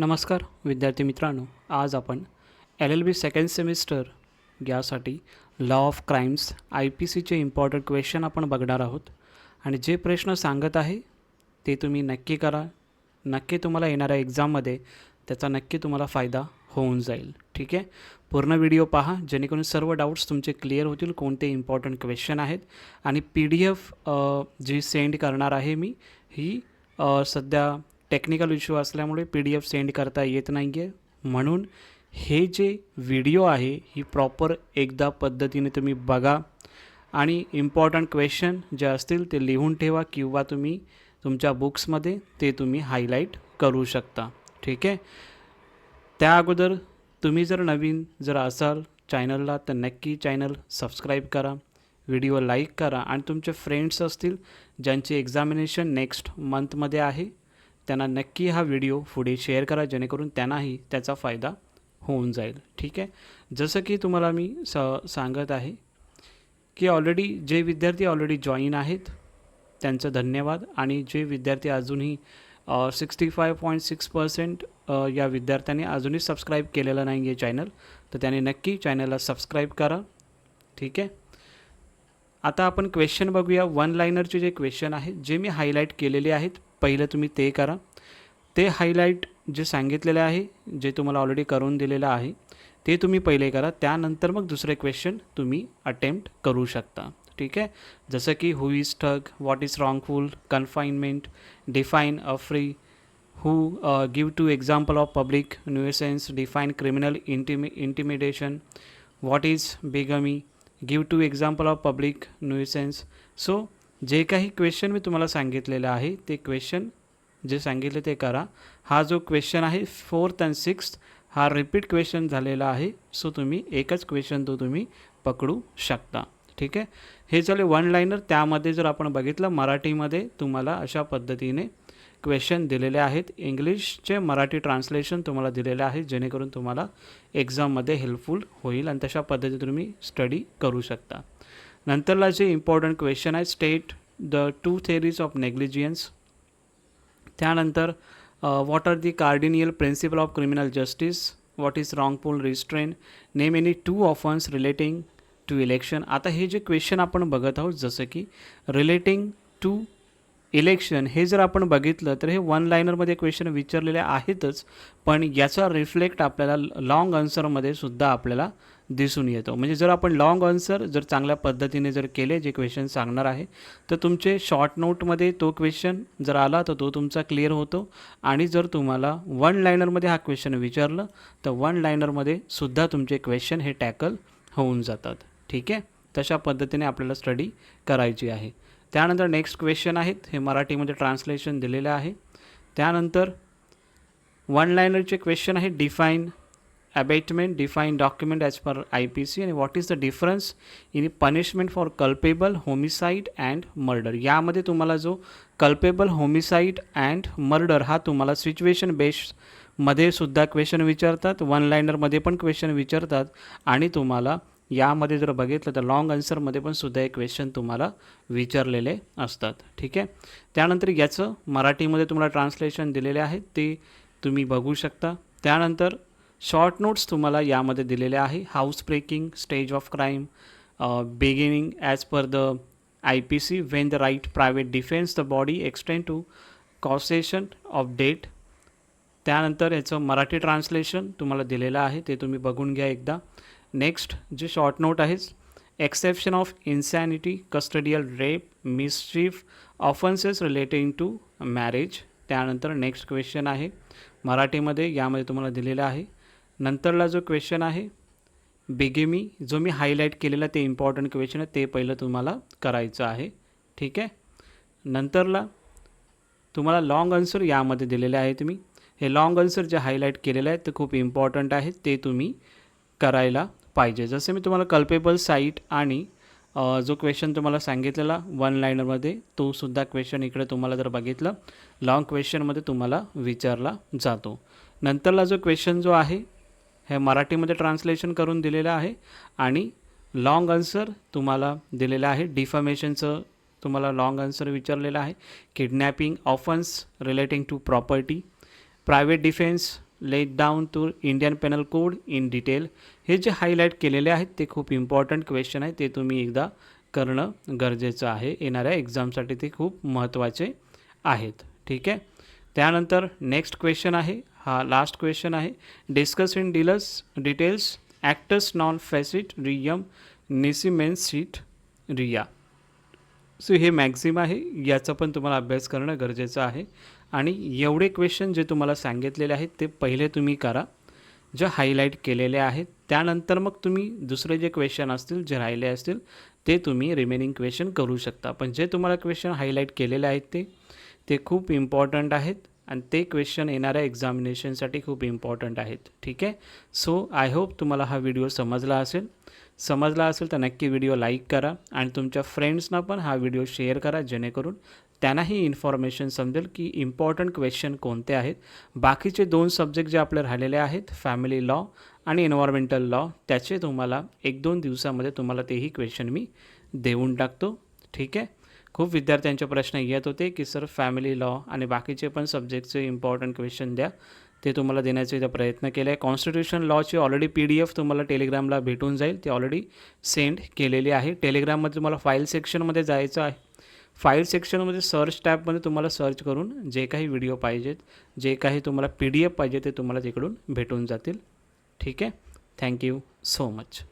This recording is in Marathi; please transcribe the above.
नमस्कार विद्यार्थी मित्रांनो, आज आपण LLB सेकंड सेमिस्टर यासाठी लॉ ऑफ क्राइम्स IPCचे इम्पॉर्टंट क्वेश्चन आपण बघणार आहोत. आणि जे प्रश्न सांगत आहे ते तुम्ही नक्की करा. नक्की तुम्हाला येणाऱ्या एक्झाममध्ये त्याचा नक्की तुम्हाला फायदा होऊन जाईल. ठीक आहे, पूर्ण व्हिडिओ पहा जेणेकरून सर्व डाऊट्स तुमचे क्लिअर होतील. कोणते इम्पॉर्टंट क्वेश्चन आहेत आणि PDF जी सेंड करणार आहे मी ही सध्या टेक्निकल इश्यू असल्यामुळे PDF सेंड करता येत नाही आहे. म्हणून हे जे व्हिडिओ आहे ही प्रॉपर एकदा पद्धतीने तुम्ही बघा आणि इम्पॉर्टंट क्वेश्चन जे असतील ते लिहून ठेवा किंवा तुम्ही तुमच्या बुक्समध्ये ते तुम्ही हायलाईट करू शकता. ठीक आहे, त्या अगोदर तुम्ही जर नवीन असाल चॅनलला तर नक्की चॅनल सबस्क्राईब करा, व्हिडिओ लाईक करा आणि तुमचे फ्रेंड्स असतील ज्यांची एक्झामिनेशन नेक्स्ट मंथमध्ये आहे त्यांना नक्की हा व्हिडिओ पुढे शेअर करा जेणेकरून त्यांनाही त्याचा फायदा होऊन जाईल. ठीक आहे, जसं की तुम्हाला मी सांगत आहे की जे विद्यार्थी ऑलरेडी जॉईन आहेत त्यांचं धन्यवाद. आणि जे विद्यार्थी अजूनही 65.6% या विद्यार्थ्यांनी अजूनही सबस्क्राईब केलेलं नाही आहे चॅनल, तर त्याने नक्की चॅनलला सबस्क्राईब करा. ठीक आहे, आता आपण क्वेश्चन बघूया. वन लायनरचे जे क्वेश्चन आहेत जे मी हायलाईट केलेले आहेत पहिलं तुम्ही ते करा. ते हायलाईट जे सांगितलेले आहे जे तुम्हाला ऑलरेडी करून दिलेलं आहे ते तुम्ही पहिले करा. त्यानंतर मग दुसरे क्वेश्चन तुम्ही अटेम्प्ट करू शकता. ठीक आहे, जसं की who is thug, what is wrongful, confinement, define affray, who give two example of public nuisance, define criminal intimidation, what is bigamy, give two example of public nuisance. So जे काही क्वेश्चन मी तुम्हाला सांगितलेलं आहे ते क्वेश्चन जे सांगितले ते करा. हा जो क्वेश्चन आहे 4th and 6th हा रिपीट क्वेश्चन झालेला आहे. सो तुम्ही एकच क्वेश्चन तो तुम्ही पकडू शकता. ठीक आहे, हे झाले वन लायनर. त्यामध्ये जर आपण बघितलं मराठीमध्ये तुम्हाला अशा पद्धतीने क्वेश्चन दिलेले आहेत. इंग्लिशचे मराठी ट्रान्सलेशन तुम्हाला दिलेले आहे जेणेकरून तुम्हाला एक्झाममध्ये हेल्पफुल होईल आणि तशा पद्धतीने तुम्ही स्टडी करू शकता. नंतरला जे इम्पॉर्टंट क्वेश्चन आहे state the 2 theories of negligence. त्यानंतर what are the cardinal principle of criminal justice, what is wrongful restraint, name any 2 offence relating to election. आता हे जे क्वेश्चन आपण बघत आहोत जसं की रिलेटिंग टू इलेक्शन हे जर आपण बघितलं तर हे वन लायनरमध्ये क्वेश्चन विचारलेले आहेतच, पण याचा रिफ्लेक्ट आपल्याला लॉंग आन्सरमध्ये सुद्धा आपल्याला दिसून येतो. म्हणजे जर आपण लॉंग आन्सर जर चांगल्या पद्धतीने जर केले जे क्वेश्चन सांगणार आहे तर तुमचे शॉर्ट नोटमध्ये तो क्वेश्चन जर आला तर तो तुमचा क्लिअर होतो. आणि जर तुम्हाला वन लायनरमध्ये हा क्वेश्चन विचारलं तर वन लायनरमध्ये सुद्धा तुमचे क्वेश्चन हे टॅकल होऊन जातात. ठीक आहे, तशा पद्धतीने आपल्याला स्टडी करायची आहे. त्यानंतर नेक्स्ट क्वेश्चन आहेत हे मराठीमध्ये ट्रान्सलेशन दिलेलं आहे. त्यानंतर वन लायनरचे क्वेश्चन आहे define abetment, define document as per IPC आणि what is the difference in punishment for culpable homicide and murder. यामध्ये तुम्हाला जो कल्पेबल होमिसाईड अँड मर्डर हा तुम्हाला सिच्युएशन बेस्डमध्ये सुद्धा क्वेश्चन विचारतात, वन लायनरमध्ये पण क्वेश्चन विचारतात आणि तुम्हाला यामध्ये जर बघितलं तर लॉंग आन्सरमध्ये पण सुद्धा एक क्वेश्चन तुम्हाला विचारलेले असतात. ठीक आहे, त्यानंतर याचं मराठीमध्ये तुम्हाला ट्रान्सलेशन दिलेले आहे ते तुम्ही बघू शकता. त्यानंतर शॉर्ट नोट्स तुम्हाला यामध्ये दिलेले आहे. House breaking, stage of crime, beginning as per the IPC, when the right private defence the body extend to causation of death. त्यानंतर याचं मराठी ट्रान्सलेशन तुम्हाला दिलेलं आहे ते तुम्ही बघून घ्या एकदा. नेक्स्ट जे शॉर्ट नोट आहे exception of insanity, custodial rape, mischief, offences relating to marriage. त्यानंतर नेक्स्ट क्वेश्चन आहे मराठीमध्ये यामध्ये तुम्हाला दिलेला आहे. नंतरला जो क्वेश्चन आहे बिगेमी, जो मी हायलाईट केलेला ते इम्पॉर्टंट क्वेश्चन आहे ते पहिलं तुम्हाला करायचं आहे. ठीक आहे, नंतरला तुम्हाला लॉंग आन्सर यामध्ये दिलेले आहे. तुम्ही हे लॉंग आन्सर जे हायलाईट केलेलं आहे ते खूप इम्पॉर्टंट आहे ते तुम्ही करायला पाहिजे. जसे मी तुम्हाला कल्पेबल साईट आणि जो क्वेश्चन तुम्हाला सांगितलेला वन लायनरमध्ये तो सुद्धा क्वेश्चन इकडे तुम्हाला जर बघितलं लॉंग क्वेश्चनमध्ये तुम्हाला विचारला जातो. नंतरला जो क्वेश्चन जो आहे हे मराठीमध्ये ट्रान्सलेशन करून दिलेलं आहे आणि लॉंग आन्सर तुम्हाला दिलेलं आहे. डिफमेशनचं तुम्हाला लॉंग आन्सर विचारलेला आहे. Kidnapping, offence relating to property, private defence laid down to Indian penal code in detail. हे जे हायलाईट केलेले आहेत ते खूप इम्पॉर्टंट क्वेश्चन आहे, ते तुम्ही एकदा करणं गरजेचं आहे. येणाऱ्या एक्झामसाठी ते खूप महत्त्वाचे आहेत. ठीक आहे. त्यानंतर नेक्स्ट क्वेश्चन आहे, हा लास्ट क्वेश्चन आहे. Discuss in details actus non facit reum nisi mens sit rea. So हे मॅक्झिम आहे, याचा पण तुम्हाला अभ्यास करणं गरजेचं आहे. आणि एवढे क्वेश्चन जे तुम्हाला सांगितलेले आहेत ते पहिले तुम्ही करा, जे हायलाईट केलेले आहेत. त्यानंतर मग तुम्ही दुसरे जे क्वेश्चन असतील, जे राहिले असतील, ते तुम्ही रिमेनिंग क्वेश्चन करू शकता. पण जे तुम्हाला क्वेश्चन हायलाईट केलेले आहेत ते खूप इम्पॉर्टंट आहेत आणि ते क्वेश्चन येणाऱ्या एक्झामिनेशनसाठी खूप इम्पॉर्टंट आहेत. ठीक आहे. सो आय होप तुम्हाला हा व्हिडिओ समजला असेल तर नक्की व्हिडिओ लाईक करा आणि तुमच्या फ्रेंड्सना पण हा व्हिडिओ शेअर करा, जेणेकरून त्यांनाही इन्फॉर्मेशन समजेल की इम्पॉर्टंट क्वेश्चन कोणते आहेत. बाकीचे 2 सब्जेक्ट जे आपले राहिलेले आहेत, फॅमिली लॉ आणि एन्व्हायरमेंटल लॉ, त्याचे तुम्हाला 1-2 दिवसामध्ये तुम्हाला तेही क्वेश्चन मी देऊन टाकतो. ठीक आहे. खूप विद्यार्थ्यांचे प्रश्न येत होते की सर फॅमिली लॉ आणि बाकीचे पण सब्जेक्टचे इम्पॉर्टंट क्वेश्चन द्या, ते तुम्हाला देण्याचा इथं प्रयत्न केला आहे. कॉन्स्टिट्यूशन लॉची ऑलरेडी PDF तुम्हाला टेलिग्रामला भेटून जाईल, ती ऑलरेडी सेंड केलेली आहे. टेलिग्राममध्ये तुम्हाला फाईल सेक्शनमध्ये जायचं आहे. फाईल सेक्शनमध्ये सर्च टॅबमध्ये तुम्हाला सर्च करून जे काही व्हिडिओ पाहिजेत, जे काही तुम्हाला PDF पाहिजे ते तुम्हाला तिकडून भेटून जातील. ठीक आहे. Thank you so much.